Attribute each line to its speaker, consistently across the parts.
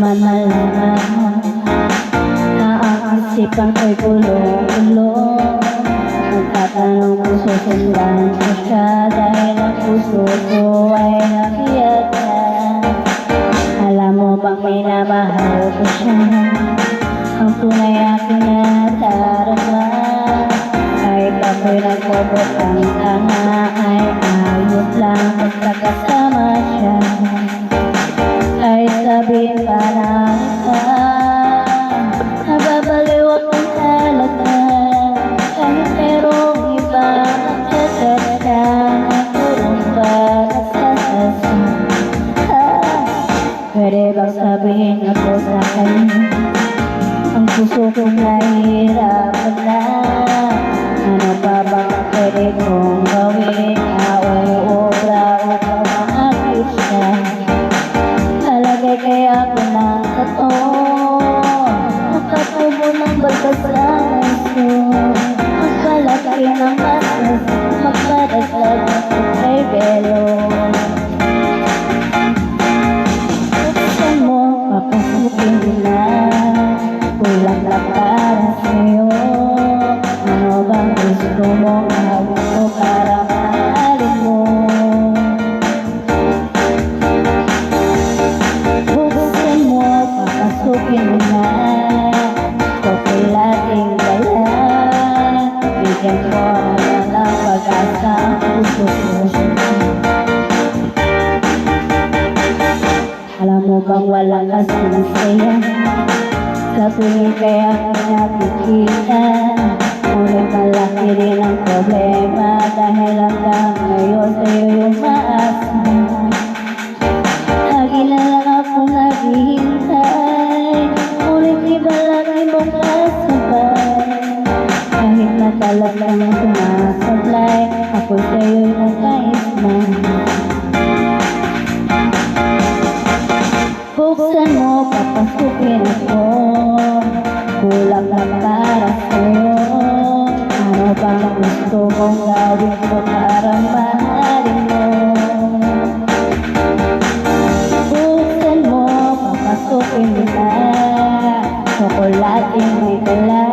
Speaker 1: naman malaman mo na ang isipan ko'y gulong-gulong. Nagtatanong kung susundan ko siya dahil ang puso ko ay nabiyak na. Alam mo bang minamahal ko siya? Ang tunay aking nadarama ay ako'y nagpuputang tanga, ay ayos lang basta kasama siya. Ay sabihin pa ng iba, nababaliw akong talaga. Kahit merong iba magkakata, nakulong ba nasasasa? Pwede bang sabihin ako sa kanya? Ang puso kong nahihirapan na. Ano pa bang pwede kong gawin? Away o obra upang maakit siya. Talagay kaya ako ng kato, makatubo ng balbas lang ito. Magpalaki ng matas, magpadaglag ng kay belo. Buksan mo, papasukin na. Kulang na para sa'yo. Ano bang gusto mo gawin ko para mahalin mo? Buksan mo, papasukin na. Okay lating dala. Bigyan ko na ng pag-asa ang puso ko. Alam mo bang walang kasing saya sa tuwing kaya nakikita? Ngunit malaki rin ang problema dahil hanggang ngayon sa'yo yung maasa. Lagi na lang ako naghihintay, ngunit iba lagi mong kasabay. Kahit na talagang sumasablay, ako sa'yo'y nagkais na. Buksan mo, papasukin ako. Kulang na para sa'yo. Ano bang gusto mong gawin ko para mahalin mo? Buksan mo, papasukin na. Tsokolating may dala.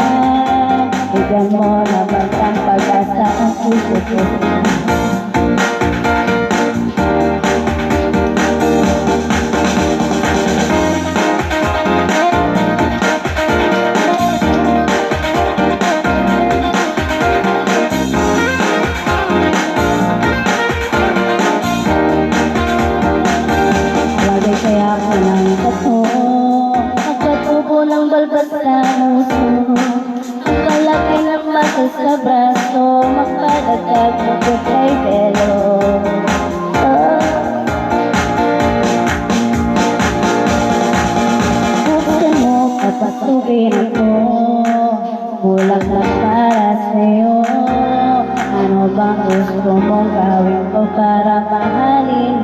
Speaker 1: Bigyan mo naman ang pag-asa ang puso ko. Kaya ako ng kato, magpatubo ng balbas sa muso. Ang palaki ng mata sa braso, magpadagdag mo ko kay belo. Buksan mo, papasubin ako. Kulang na para sa'yo. Ano bang gusto mong gawin ko para mahalin